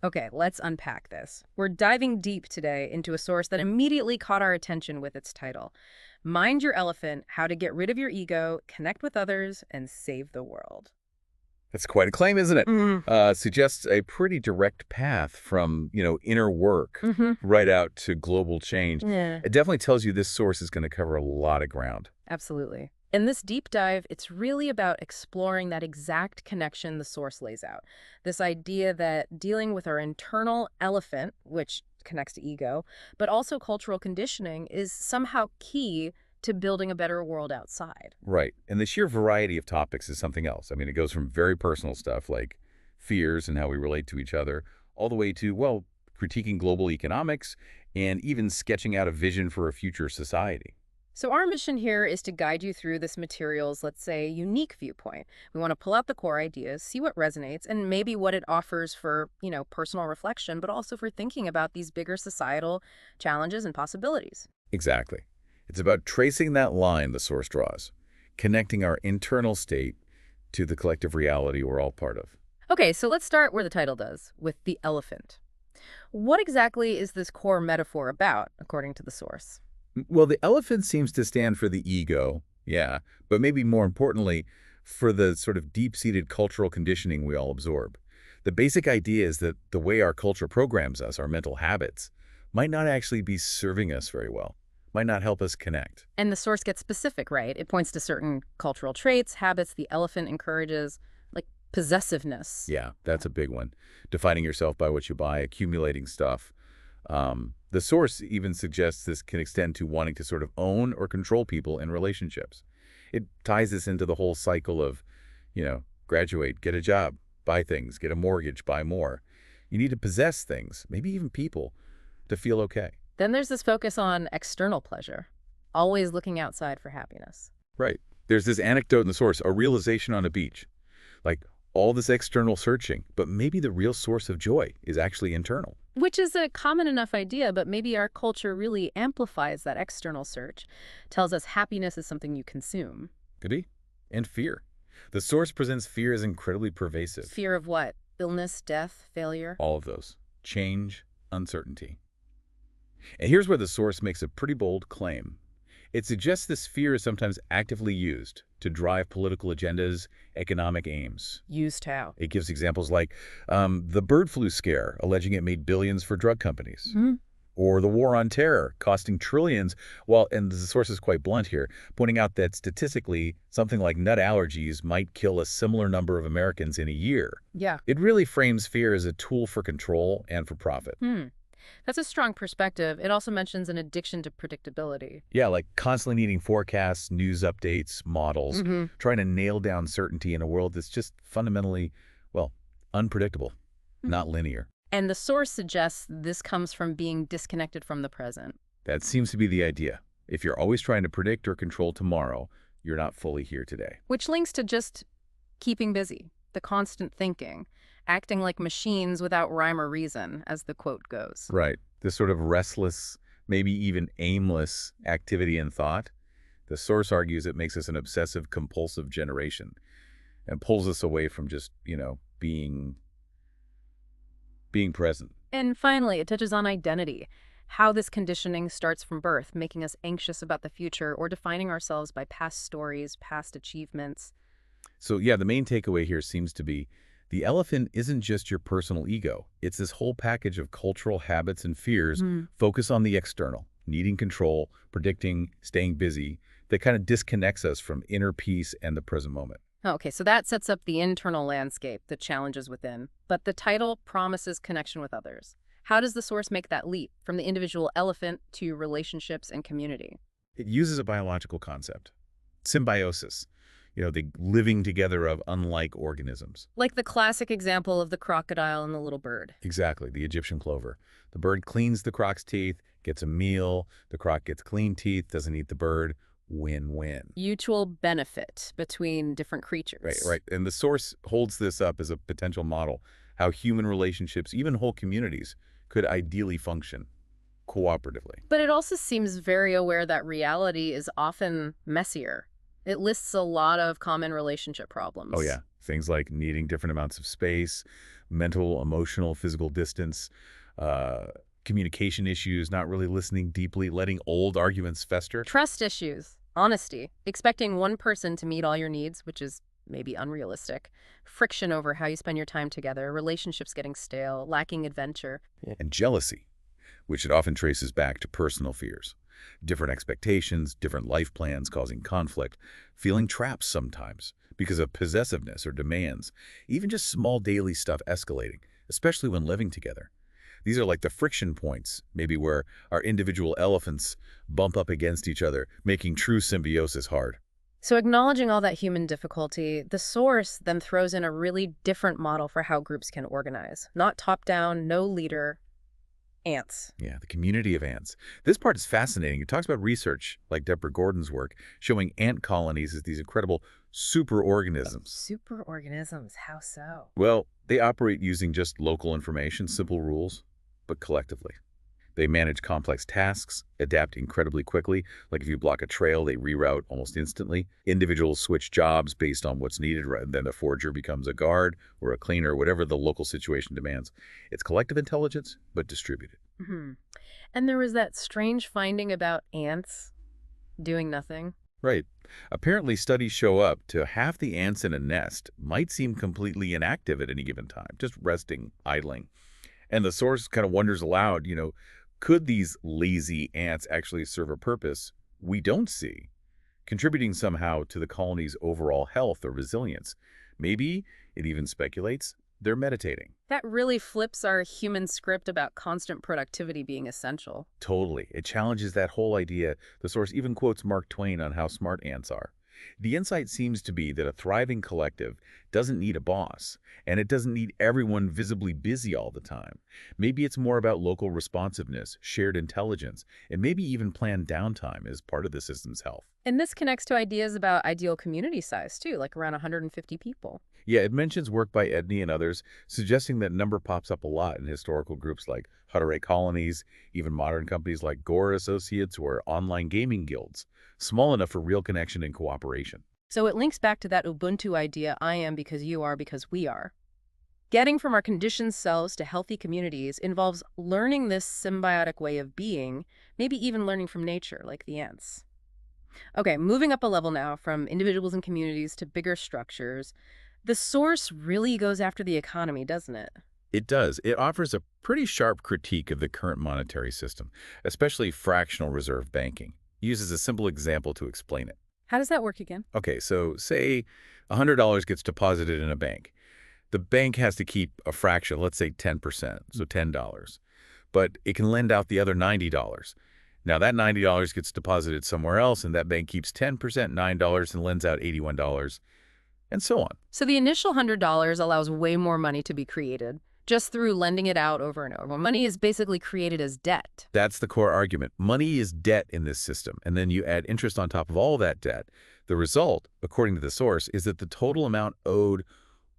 Okay, let's unpack this. We're diving deep today into a source that immediately caught our attention with its title, Mind Your Elephant: How to Get Rid of Your Ego, Connect with Others, and Save the World. That's quite a claim, isn't it? Mm. Suggests a pretty direct path from, inner work Mm-hmm. right out to global change. Yeah. It definitely tells you this source is going to cover a lot of ground. Absolutely. In this deep dive, it's really about exploring that exact connection the source lays out. This idea that dealing with our internal elephant, which connects to ego, but also cultural conditioning, is somehow key to building a better world outside. Right. And the sheer variety of topics is something else. I mean, it goes from very personal stuff like fears and how we relate to each other, all the way to, well, critiquing global economics and even sketching out a vision for a future society. So our mission here is to guide you through this material's, let's say, unique viewpoint. We want to pull out the core ideas, see what resonates, and maybe what it offers for, personal reflection, but also for thinking about these bigger societal challenges and possibilities. Exactly. It's about tracing that line the source draws, connecting our internal state to the collective reality we're all part of. Okay, so let's start where the title does, with the elephant. What exactly is this core metaphor about, according to the source? Well, the elephant seems to stand for the ego, yeah, but maybe more importantly, for the sort of deep-seated cultural conditioning we all absorb. The basic idea is that the way our culture programs us, our mental habits, might not actually be serving us very well, might not help us connect. And the source gets specific, right? It points to certain cultural traits, habits the elephant encourages, like possessiveness. Yeah, that's a big one. Defining yourself by what you buy, accumulating stuff. The source even suggests this can extend to wanting to sort of own or control people in relationships. It ties this into the whole cycle of, graduate, get a job, buy things, get a mortgage, buy more. You need to possess things, maybe even people, to feel okay. Then there's this focus on external pleasure, always looking outside for happiness. Right. There's this anecdote in the source, a realization on a beach. Like, all this external searching, but maybe the real source of joy is actually internal. Which is a common enough idea, but maybe our culture really amplifies that external search, tells us happiness is something you consume. Could be. And fear. The source presents fear as incredibly pervasive. Fear of what? Illness, death, failure? All of those. Change, uncertainty. And here's where the source makes a pretty bold claim. It suggests this fear is sometimes actively used to drive political agendas, economic aims. Used how? It gives examples like the bird flu scare, alleging it made billions for drug companies. Hmm. Or the war on terror, costing trillions, and the source is quite blunt here, pointing out that statistically, something like nut allergies might kill a similar number of Americans in a year. Yeah. It really frames fear as a tool for control and for profit. That's a strong perspective. It also mentions an addiction to predictability. Yeah, like constantly needing forecasts, news updates, models, trying to nail down certainty in a world that's just fundamentally, unpredictable, not linear. And the source suggests this comes from being disconnected from the present. That seems to be the idea. If you're always trying to predict or control tomorrow, you're not fully here today. Which links to just keeping busy, the constant thinking, acting like machines without rhyme or reason, as the quote goes. Right. This sort of restless, maybe even aimless activity and thought. The source argues it makes us an obsessive, compulsive generation and pulls us away from just, being present. And finally, it touches on identity, how this conditioning starts from birth, making us anxious about the future or defining ourselves by past stories, past achievements. So yeah, the main takeaway here seems to be the elephant isn't just your personal ego. It's this whole package of cultural habits and fears, focus on the external, needing control, predicting, staying busy, that kind of disconnects us from inner peace and the present moment. Okay, so that sets up the internal landscape, the challenges within. But the title promises connection with others. How does the source make that leap from the individual elephant to relationships and community? It uses a biological concept, symbiosis, the living together of unlike organisms. Like the classic example of the crocodile and the little bird. Exactly, the Egyptian clover. The bird cleans the croc's teeth, gets a meal, the croc gets clean teeth, doesn't eat the bird. Win-win. Mutual benefit between different creatures. Right. And the source holds this up as a potential model, how human relationships, even whole communities, could ideally function cooperatively. But it also seems very aware that reality is often messier. It lists a lot of common relationship problems. Oh, yeah. Things like needing different amounts of space, mental, emotional, physical distance, communication issues, not really listening deeply, letting old arguments fester. Trust issues, honesty, expecting one person to meet all your needs, which is maybe unrealistic, friction over how you spend your time together, relationships getting stale, lacking adventure. And jealousy, which it often traces back to personal fears. Different expectations, different life plans causing conflict, feeling trapped sometimes because of possessiveness or demands, even just small daily stuff escalating, especially when living together. These are like the friction points, maybe where our individual elephants bump up against each other, making true symbiosis hard. So acknowledging all that human difficulty, the source then throws in a really different model for how groups can organize. Not top-down, no leader, ants. Yeah, the community of ants. This part is fascinating. It talks about research, like Deborah Gordon's work, showing ant colonies as these incredible superorganisms. Superorganisms, how so? Well, they operate using just local information, simple rules, but collectively. They manage complex tasks, adapt incredibly quickly. Like if you block a trail, they reroute almost instantly. Individuals switch jobs based on what's needed, rather than the forger becomes a guard or a cleaner, whatever the local situation demands. It's collective intelligence, but distributed. Hmm. And there was that strange finding about ants doing nothing. Right. Apparently, studies show up to half the ants in a nest might seem completely inactive at any given time, just resting, idling. And the source kind of wonders aloud, could these lazy ants actually serve a purpose we don't see, contributing somehow to the colony's overall health or resilience? Maybe, it even speculates, they're meditating. That really flips our human script about constant productivity being essential. Totally. It challenges that whole idea. The source even quotes Mark Twain on how smart ants are. The insight seems to be that a thriving collective doesn't need a boss, and it doesn't need everyone visibly busy all the time. Maybe it's more about local responsiveness, shared intelligence, and maybe even planned downtime as part of the system's health. And this connects to ideas about ideal community size, too, like around 150 people. Yeah, it mentions work by Edney and others, suggesting that number pops up a lot in historical groups like Hutterite colonies, even modern companies like Gore Associates or online gaming guilds, small enough for real connection and cooperation. So it links back to that Ubuntu idea, I am because you are because we are. Getting from our conditioned selves to healthy communities involves learning this symbiotic way of being, maybe even learning from nature, like the ants. Okay, moving up a level now from individuals and communities to bigger structures. The source really goes after the economy, doesn't it? It does. It offers a pretty sharp critique of the current monetary system, especially fractional reserve banking. It uses a simple example to explain it. How does that work again? Okay, so say $100 gets deposited in a bank. The bank has to keep a fraction, let's say 10%, so $10. But it can lend out the other $90. Now that $90 gets deposited somewhere else, and that bank keeps 10%, $9, and lends out $81, and so on. So the initial $100 allows way more money to be created, just through lending it out over and over. Money is basically created as debt. That's the core argument. Money is debt in this system, and then you add interest on top of all that debt. The result, according to the source, is that the total amount owed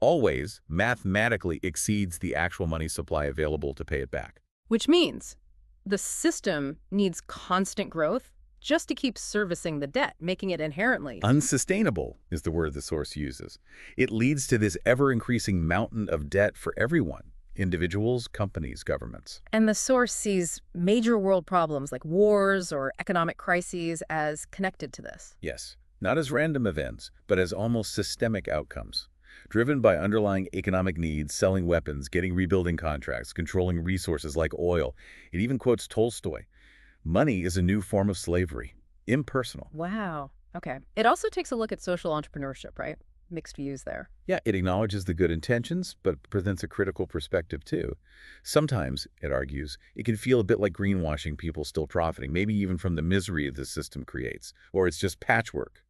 always mathematically exceeds the actual money supply available to pay it back. Which means the system needs constant growth just to keep servicing the debt, making it inherently unsustainable is the word the source uses. It leads to this ever-increasing mountain of debt for everyone. Individuals, companies, governments. And the source sees major world problems like wars or economic crises as connected to this. Yes, not as random events, but as almost systemic outcomes. Driven by underlying economic needs, selling weapons, getting rebuilding contracts, controlling resources like oil. It even quotes Tolstoy. Money is a new form of slavery, impersonal. Wow. Okay. It also takes a look at social entrepreneurship, right? Mixed views there. Yeah, it acknowledges the good intentions, but presents a critical perspective too. Sometimes, it argues, it can feel a bit like greenwashing people still profiting, maybe even from the misery the system creates. Or it's just patchwork,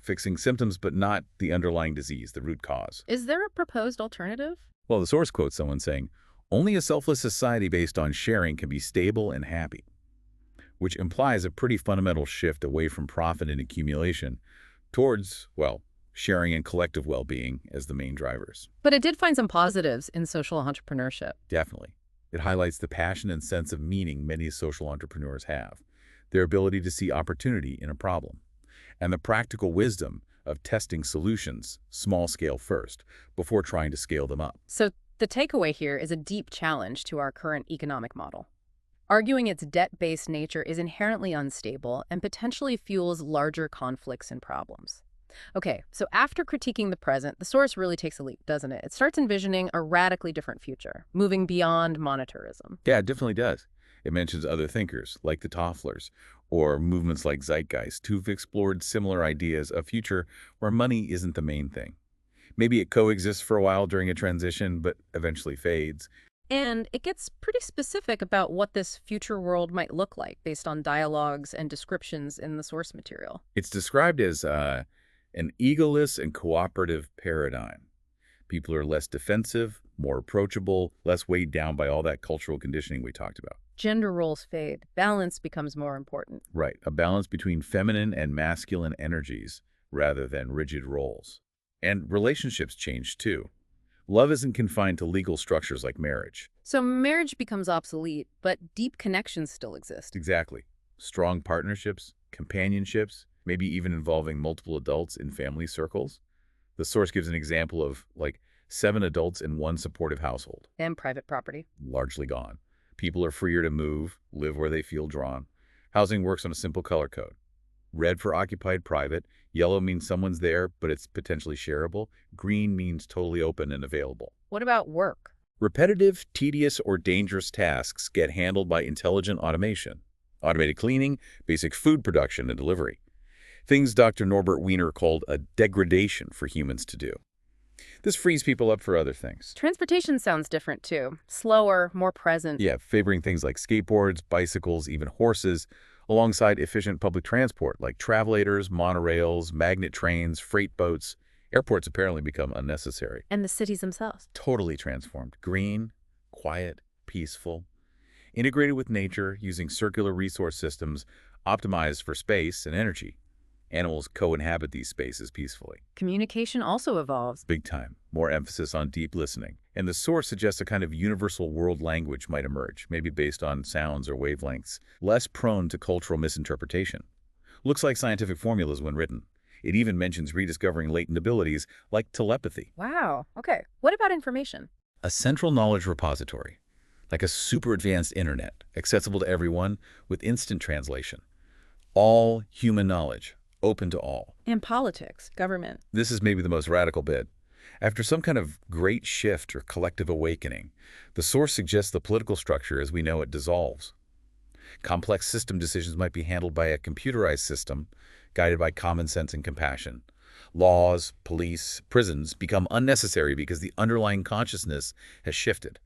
fixing symptoms but not the underlying disease, the root cause. Is there a proposed alternative? Well, the source quotes someone saying, "Only a selfless society based on sharing can be stable and happy," which implies a pretty fundamental shift away from profit and accumulation towards, well, sharing and collective well-being as the main drivers. But it did find some positives in social entrepreneurship. Definitely. It highlights the passion and sense of meaning many social entrepreneurs have, their ability to see opportunity in a problem, and the practical wisdom of testing solutions small scale first before trying to scale them up. So The takeaway here is a deep challenge to our current economic model. Arguing its debt-based nature is inherently unstable and potentially fuels larger conflicts and problems. Okay, so after critiquing the present, the source really takes a leap, doesn't it? It starts envisioning a radically different future, moving beyond monetarism. Yeah, it definitely does. It mentions other thinkers, like the Tofflers, or movements like Zeitgeist, who've explored similar ideas of future where money isn't the main thing. Maybe it coexists for a while during a transition, but eventually fades. And it gets pretty specific about what this future world might look like based on dialogues and descriptions in the source material. It's described as an egoless and cooperative paradigm. People are less defensive, more approachable, less weighed down by all that cultural conditioning we talked about. Gender roles fade, balance becomes more important. Right, a balance between feminine and masculine energies rather than rigid roles. And relationships change too. Love isn't confined to legal structures like marriage. So marriage becomes obsolete, but deep connections still exist. Exactly. Strong partnerships, companionships, maybe even involving multiple adults in family circles. The source gives an example of, like, 7 adults in one supportive household. And private property. Largely gone. People are freer to move, live where they feel drawn. Housing works on a simple color code. Red for occupied private, yellow means someone's there, but it's potentially shareable. Green means totally open and available. What about work? Repetitive, tedious, or dangerous tasks get handled by intelligent automation. Automated cleaning, basic food production and delivery. Things Dr. Norbert Wiener called a degradation for humans to do. This frees people up for other things. Transportation sounds different too. Slower, more present. Yeah, favoring things like skateboards, bicycles, even horses, alongside efficient public transport like travelators, monorails, magnet trains, freight boats. Airports apparently become unnecessary. And the cities themselves. Totally transformed. Green, quiet, peaceful. Integrated with nature using circular resource systems optimized for space and energy. Animals co-inhabit these spaces peacefully. Communication also evolves. Big time. More emphasis on deep listening. And the source suggests a kind of universal world language might emerge, maybe based on sounds or wavelengths, less prone to cultural misinterpretation. Looks like scientific formulas when written. It even mentions rediscovering latent abilities like telepathy. Wow. Okay. What about information? A central knowledge repository, like a super advanced internet, accessible to everyone with instant translation. All human knowledge, open to all. And politics, government. This is maybe the most radical bit. After some kind of great shift or collective awakening, the source suggests the political structure as we know it dissolves. Complex system decisions might be handled by a computerized system, guided by common sense and compassion. Laws, police, prisons become unnecessary because the underlying consciousness has shifted.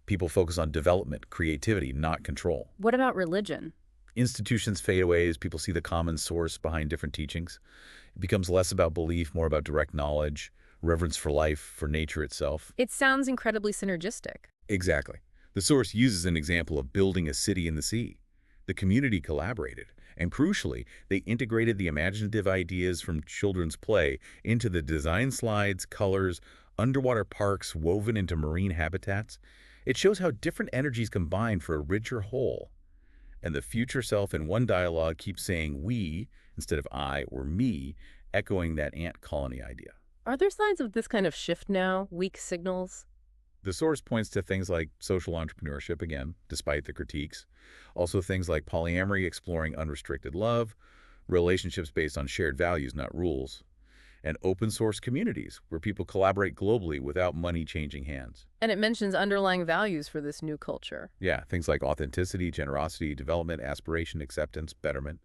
People focus on development, creativity, not control. What about religion? Institutions fade away as people see the common source behind different teachings. It becomes less about belief, more about direct knowledge, reverence for life, for nature itself. It sounds incredibly synergistic. Exactly. The source uses an example of building a city in the sea. The community collaborated, and crucially, they integrated the imaginative ideas from children's play into the design slides, colors, underwater parks woven into marine habitats. It shows how different energies combine for a richer whole. And the future self in one dialogue keeps saying we instead of I or me, echoing that ant colony idea. Are there signs of this kind of shift now? Weak signals? The source points to things like social entrepreneurship, again, despite the critiques. Also things like polyamory exploring unrestricted love, relationships based on shared values, not rules, and open source communities where people collaborate globally without money changing hands. And it mentions underlying values for this new culture. Yeah, things like authenticity, generosity, development, aspiration, acceptance, betterment,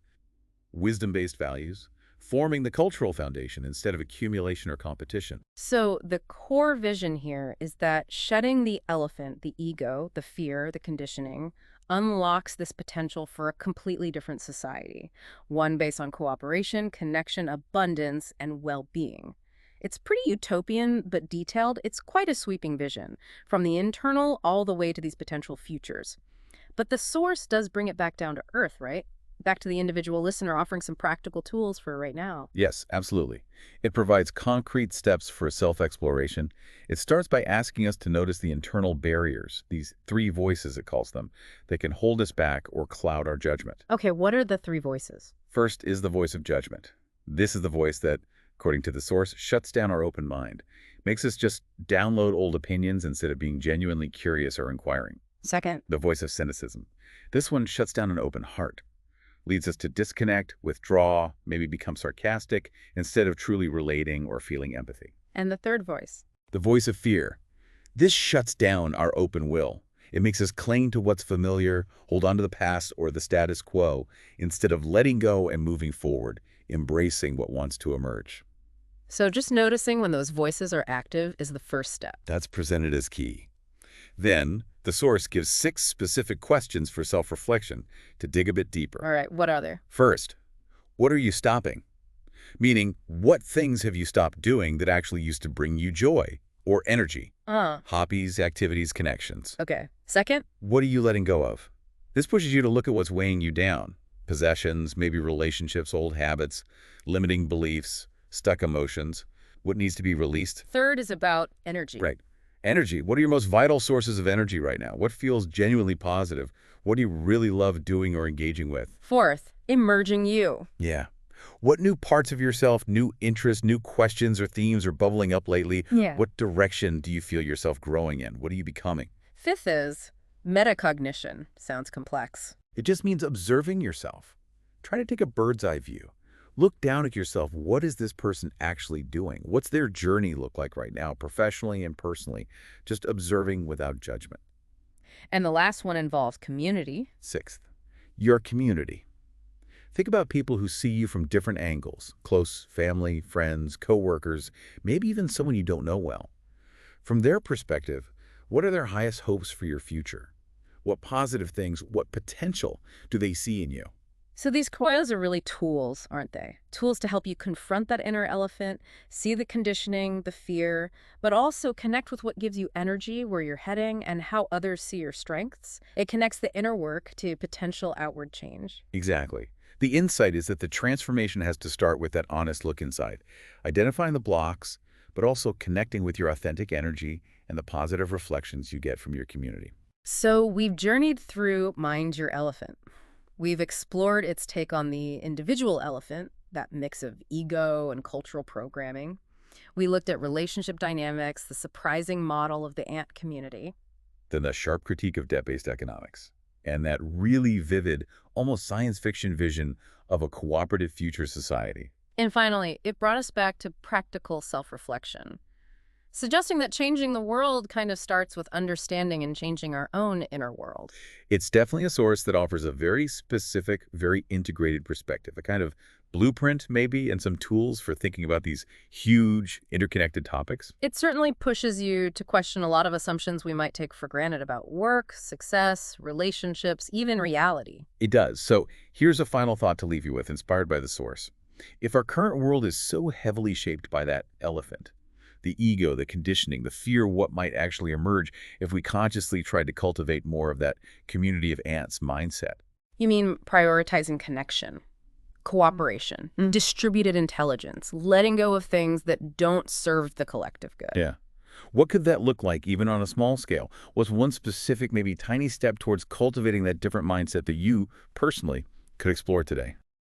wisdom-based values, forming the cultural foundation instead of accumulation or competition. So the core vision here is that shedding the elephant, the ego, the fear, the conditioning, unlocks this potential for a completely different society, one based on cooperation, connection, abundance, and well-being. It's pretty utopian, but detailed. It's quite a sweeping vision, from the internal all the way to these potential futures. But the source does bring it back down to earth, right? Back to the individual listener, offering some practical tools for right now. Yes, absolutely. It provides concrete steps for self-exploration. It starts by asking us to notice the internal barriers, these 3 voices it calls them, that can hold us back or cloud our judgment. Okay, what are the 3 voices? First is the voice of judgment. This is the voice that according to the source, shuts down our open mind, makes us just download old opinions instead of being genuinely curious or inquiring. Second. The voice of cynicism. This one shuts down an open heart, leads us to disconnect, withdraw, maybe become sarcastic, instead of truly relating or feeling empathy. And the third voice. The voice of fear. This shuts down our open will. It makes us cling to what's familiar, hold on to the past or the status quo, instead of letting go and moving forward, embracing what wants to emerge. So just noticing when those voices are active is the first step. That's presented as key. Then, the source gives 6 specific questions for self-reflection to dig a bit deeper. All right, what are they? First, what are you stopping? Meaning, what things have you stopped doing that actually used to bring you joy or energy? Hobbies, activities, connections. Okay. Second? What are you letting go of? This pushes you to look at what's weighing you down. Possessions, maybe relationships, old habits, limiting beliefs, stuck emotions. What needs to be released? Third is about energy. Right. Energy. What are your most vital sources of energy right now? What feels genuinely positive? What do you really love doing or engaging with? Fourth, emerging you. Yeah. What new parts of yourself, new interests, new questions or themes are bubbling up lately? Yeah. What direction do you feel yourself growing in? What are you becoming? Fifth is metacognition. Sounds complex. It just means observing yourself. Try to take a bird's eye view. Look down at yourself. What is this person actually doing? What's their journey look like right now, professionally and personally? Just observing without judgment. And the last one involves community. Sixth, your community. Think about people who see you from different angles, close family, friends, coworkers, maybe even someone you don't know well. From their perspective, what are their highest hopes for your future? What positive things, what potential do they see in you? So these coils are really tools, aren't they? Tools to help you confront that inner elephant, see the conditioning, the fear, but also connect with what gives you energy, where you're heading, and how others see your strengths. It connects the inner work to potential outward change. Exactly. The insight is that the transformation has to start with that honest look inside, identifying the blocks, but also connecting with your authentic energy and the positive reflections you get from your community. So we've journeyed through Mind Your Elephant. We've explored its take on the individual elephant, that mix of ego and cultural programming. We looked at relationship dynamics, the surprising model of the ant community. Then the sharp critique of debt-based economics, and that really vivid, almost science fiction vision of a cooperative future society. And finally, it brought us back to practical self-reflection, suggesting that changing the world kind of starts with understanding and changing our own inner world. It's definitely a source that offers a very specific, very integrated perspective, a kind of blueprint maybe, and some tools for thinking about these huge, interconnected topics. It certainly pushes you to question a lot of assumptions we might take for granted about work, success, relationships, even reality. It does. So here's a final thought to leave you with, inspired by the source. If our current world is so heavily shaped by that elephant, the ego, the conditioning, the fear what might actually emerge if we consciously tried to cultivate more of that community of ants mindset. You mean prioritizing connection, cooperation, distributed intelligence, letting go of things that don't serve the collective good. Yeah. What could that look like even on a small scale? What's one specific, maybe tiny step towards cultivating that different mindset that you, personally, could explore today?